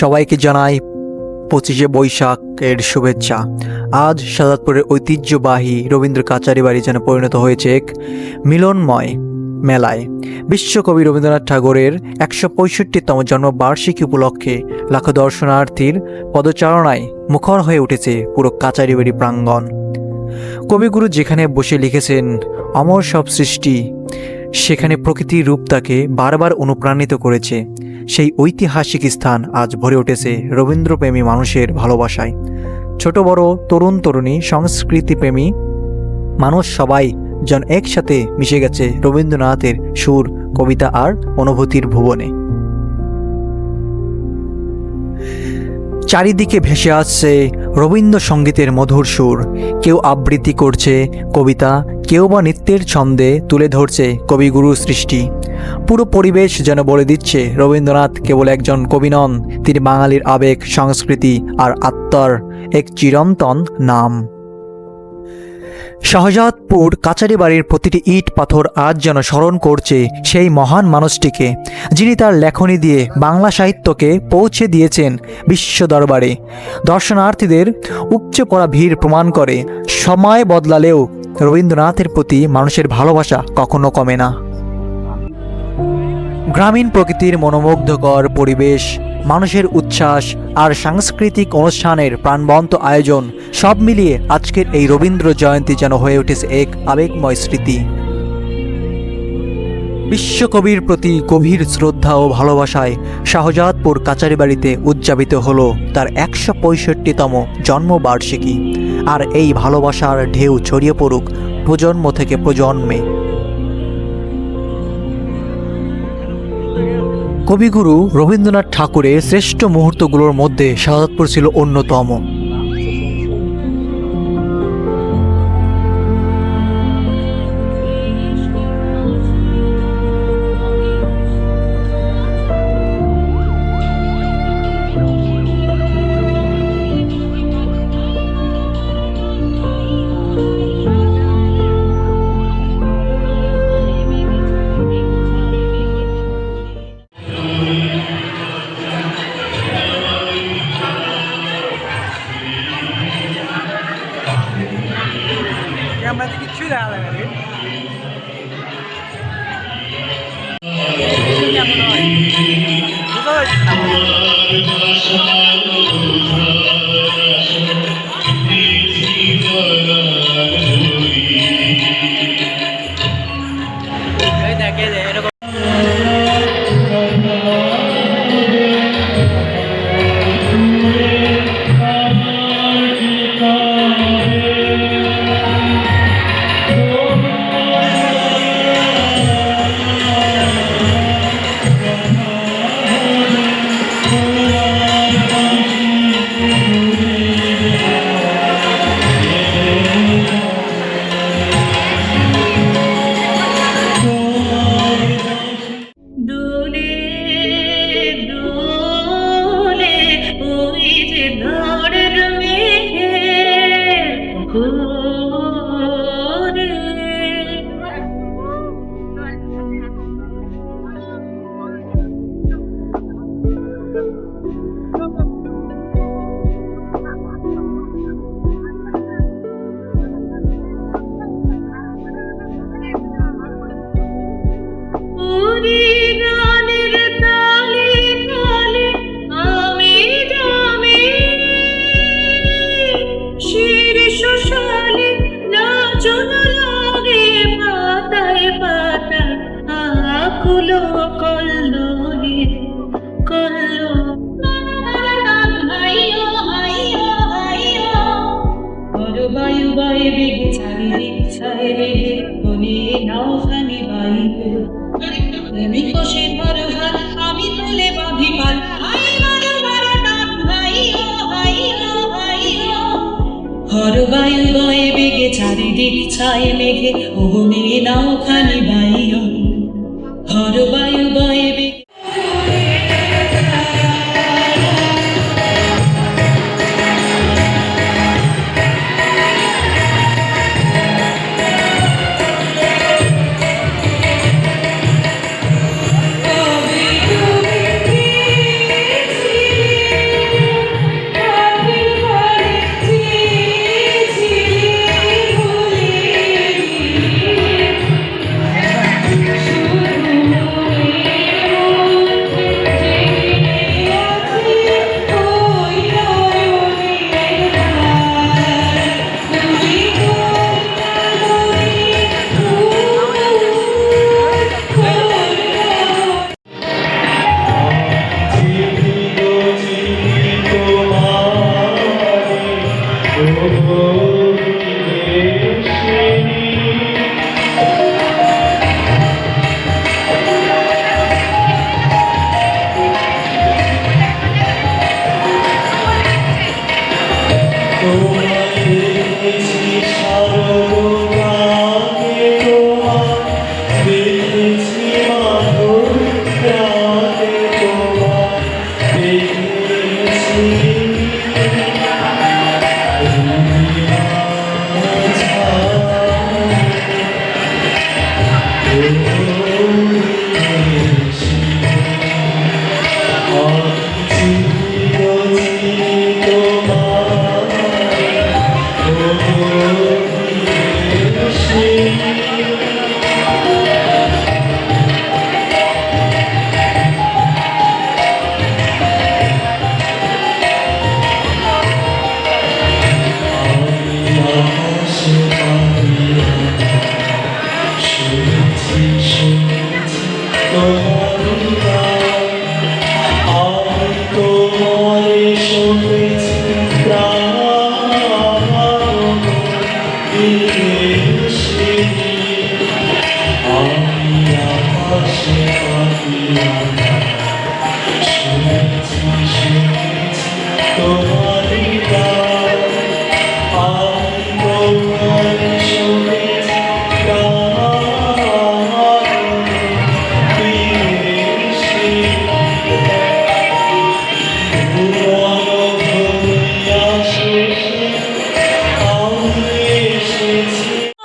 সবাইকে জানাই 25শে বৈশাখের শুভেচ্ছা। আজ শাহাদাতপুরের ঐতিহ্যবাহী রবীন্দ্র কাচারি বাড়ি যেন পরিণত হয়েছে এক মিলনময় মেলায়। বিশ্বকবি রবীন্দ্রনাথ ঠাকুরের 165তম জন্মবার্ষিকী উপলক্ষে লাখো দর্শনার্থীর পদচারণায় মুখর হয়ে উঠেছে পুরো কাচারি বাড়ি প্রাঙ্গণ। কবিগুরু যেখানে বসে লিখেছেন অমর সব সৃষ্টি, সেখানে প্রকৃতির রূপ তাকে বারবার অনুপ্রাণিত করেছে। সেই ঐতিহাসিক স্থান আজ ভরে উঠেছে রবীন্দ্রপ্রেমী মানুষের ভালোবাসায়। ছোট বড়, তরুণ তরুণী, সংস্কৃতিপ্রেমী মানুষ সবাই যেন একসাথে মিশে গেছে রবীন্দ্রনাথের সুর, কবিতা আর অনুভূতির ভুবনে। চারিদিকে ভেসে আসছে রবীন্দ্রসঙ্গীতের মধুর সুর। কেউ আবৃত্তি করছে কবিতা, কেউ বা নৃত্যের ছন্দে তুলে ধরছে কবিগুরুর সৃষ্টি। পুরো পরিবেশ যেন বলে দিচ্ছে রবীন্দ্রনাথ কেবল একজন কবি নন, তিনি বাঙালির আবেগ, সংস্কৃতি আর আত্মার এক চিরন্তন নাম। শাহজাদপুর কাচারি বাড়ির প্রতিটি ইট পাথর আজ যেন স্মরণ করছে সেই মহান মানুষটিকে, যিনি তার লেখনী দিয়ে বাংলা সাহিত্যকে পৌঁছে দিয়েছেন বিশ্ব দরবারে। দর্শনার্থীদের উপচে পড়া ভিড় প্রমাণ করে সময় বদলালেও রবীন্দ্রনাথের প্রতি মানুষের ভালোবাসা কখনো কমে না। গ্রামীণ প্রকৃতির মনোমুগ্ধকর পরিবেশ, মানুষের উচ্ছ্বাস আর সাংস্কৃতিক অনুষ্ঠানের প্রাণবন্ত আয়োজন, সব মিলিয়ে আজকের এই রবীন্দ্র জয়ন্তী যেন হয়ে উঠেছে এক আবেগময় স্মৃতি। বিশ্বকবির প্রতি গভীর শ্রদ্ধা ও ভালোবাসায় শাহজাদপুর কাচারি বাড়িতে উদযাপিত হলো তার 165তম জন্মবার্ষিকী। আর এই ভালোবাসার ঢেউ ছড়িয়ে পড়ুক প্রজন্ম থেকে প্রজন্মে। কবিগুরু রবীন্দ্রনাথ ঠাকুরের শ্রেষ্ঠ মুহূর্তগুলোর মধ্যে শাহাদাতপুর ছিল অন্যতম। Mas que tirar, né? হরবায়ু বয়ে বেগে চারিদিক ছায় মেঘে ওহমে নাও খানি বাইও হরবায়ু বয়ে বেগে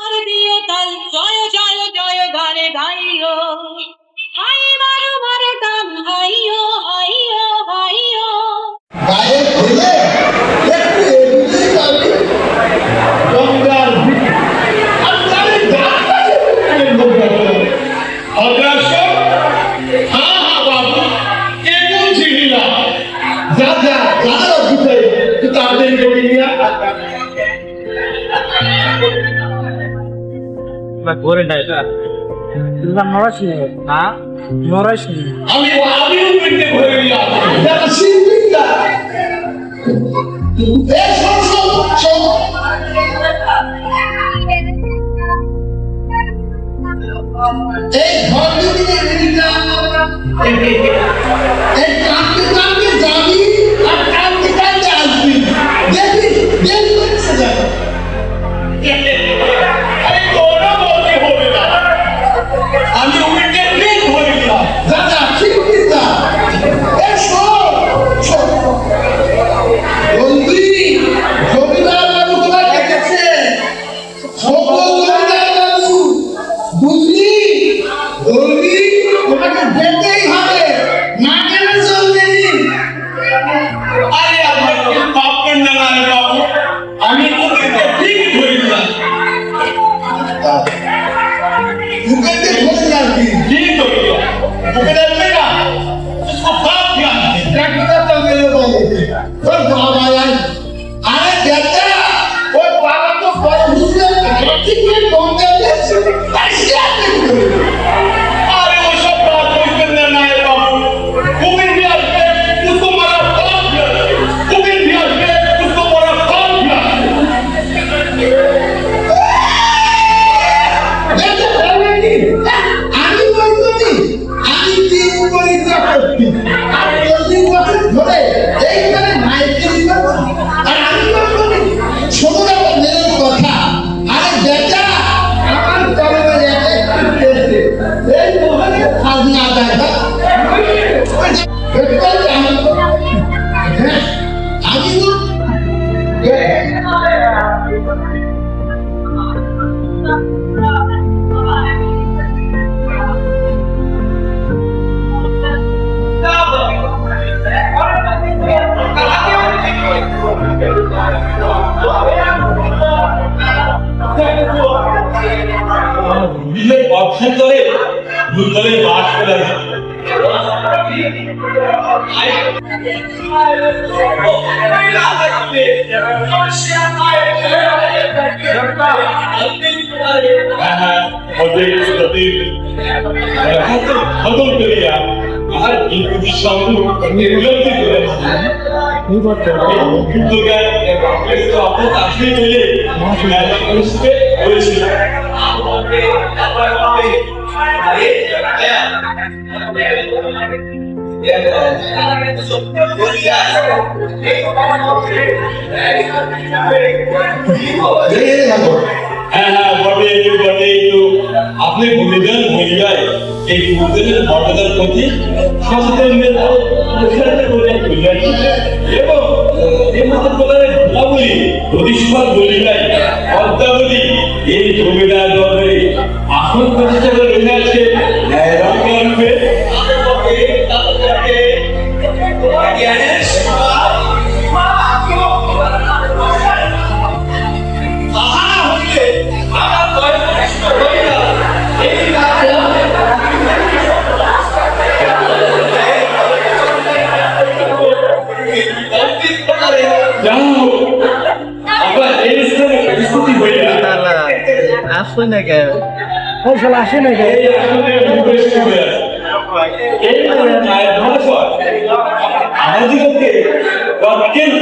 আর দিও তাল জয় জয় জয় গানে গাইও হাই বারো বারো টান হাইও হাইও হাইও গায়ে ফেলে একটু এদিকে যাবে গঙ্গার আর তাহলে অগ্রাসর হ্যাঁ হ্যাঁ বাবু কেমন ছিলিলা যা যা জানার অদ্ভুত তুই তাড়াতাড়ি করে নিয়ে আমিও পেটে ভরে গেলাম যারা শিল্পীরা এই ঘর দিকে এই কাঁদতে কাঁদতে যাবি আর কাঁদতে কাঁদতে আসবি দেখবি দেরি করছে যাবে আরে তোরা বলতে হবে না আমি উল্টে প্লেট ধরে গেলাম যা যা শিল্পী যা এসো বন্দি জমিদার বাবু তোমায় ডেকেছে সকল জমিদার বাবু বুঝলি বলবি তোমাকে যেতেই হবে না গেলে চলবে আরে আমার পাপ করলে না বাবু আমি তোকে ঠিক ধরে দিলাম मुझे खुश करती जी तो मुझे डरने का उसको बात किया ट्रैक्टर तो मेरे वाले तो बाबा यार अरे कहते वो बाबा तो बड़ा मुझे ठीक है कौन कहते ऐसे आते अरे वो सब बात कोई करने ना है बाबू कुकिंग भी आते उसको मारा कौन किया कुकिंग भी आते उसको मारा कौन किया আমি বলছি আমি তিন পরীক্ষা করছি আর প্রতি বছর ধরে এইখানে মাইকে আর আমি বলছি ছোট মেয়ের কথা আরে বেটা আমার কলমে লেখে এই মহলে খাজনা আদায় আমি তো বিলে অপশন করে ভুললে বাস করে খতম করিয়া আর কিন্তু সঙ্গে নির্গতি করেছে কিন্তু আপনার আসলে মিলে হয়েছিল আপনি ভূমিদান হইয়ায় এই ভূমিদানের মর্যাদার প্রতি সচেতন এবং এই মতো বলি প্রতিষ্ঠান বলি নাই অদ্যাবধি এই জমিদার দলে আসন প্রতিষ্ঠা করে আসে না কে ফয়সালা আসে না কে এই আসলে ডিপ্রেশন হয়ে আছে এই মায়ের ভাষা আমাদেরকে অত্যন্ত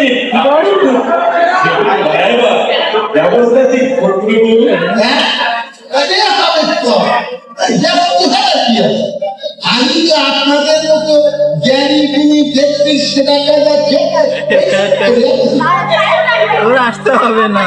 ব্যবস্থা ঠিক করতে হবে হ্যাঁ এটা হবে তো কি আছে আমি তো আপনাদের মতো জ্ঞানী গুণী ব্যক্তি সেটা যাচ্ছে তোর আসতে হবে না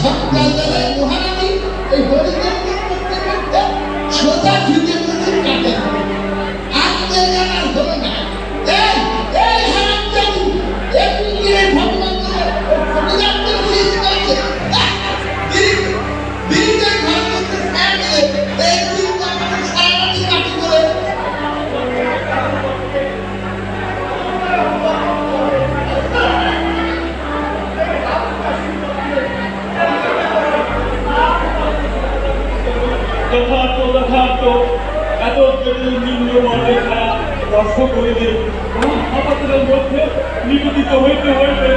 সকালবেলায় মহারানী এই হরিদের করতে করতে সোজা ঢুকে পড়ে কাটে আজকে জানার হলো না এই এই হারাম জানি একটু গিয়ে ভগবান প্রতিদান করে দিয়েছে কাছে বিরিদের ঘর মধ্যে ফ্যামিলি এই বিরিদ আমাদের সারাটি কাটি করে যথার্থ এত জটিল নিম্ন বর্ণের খেলা দর্শক করিলে হাতাতের মধ্যে নিবেদিত হইতে হইবে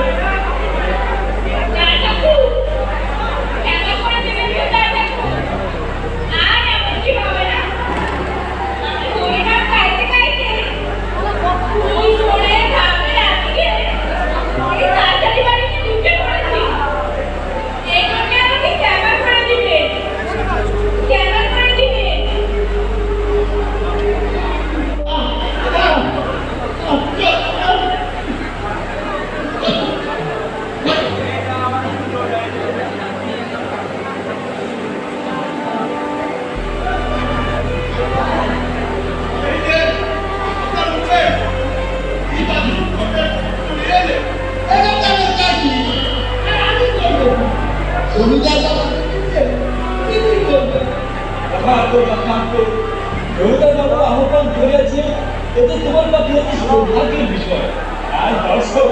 আহ্বান করিয়াছে এতে তোমার কাছে অতি সৌভাগ্যের বিষয় আর দর্শক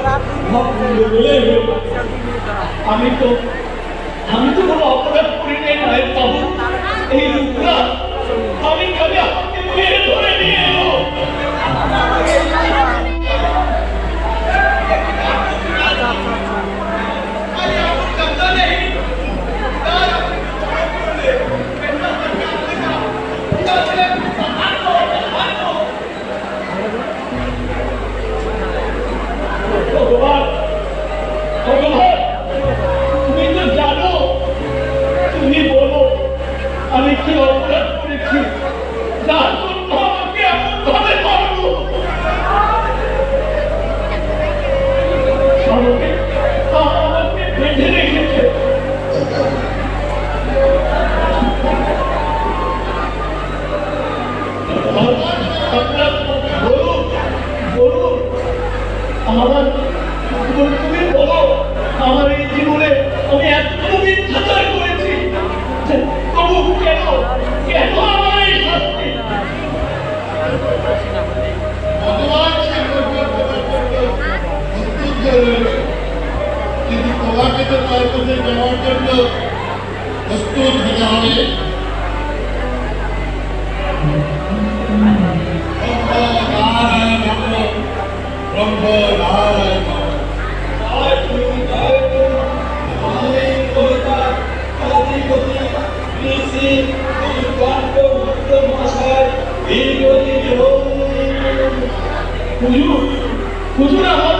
আমি তো কোনো অপরাধ করি নাই মায়ের বাবু এই রূপরা আমি খালি আমাকে মেরে ধরে নিয়ে এলো ভগবান ভগবান তুমি তো জানো তুমি বলো আমি কি অপরাধ করেছি যার জন্য আমাকে এমন ভাবে মারলো আমাকে বেঁধে রেখেছে বলুন বলুন আমার তুমি বলো আমার এই জীবনে আমি এত মিথ্যাচার করেছি তবু কেন কেন আমার এই শাস্তি ভগবান কিন্তু তোমাকে তো তার কাছে যাওয়ার জন্য প্রস্তুত হতে হবে ব্রহ্ম নারায়ণ আমি হুজুর হুজুর আমার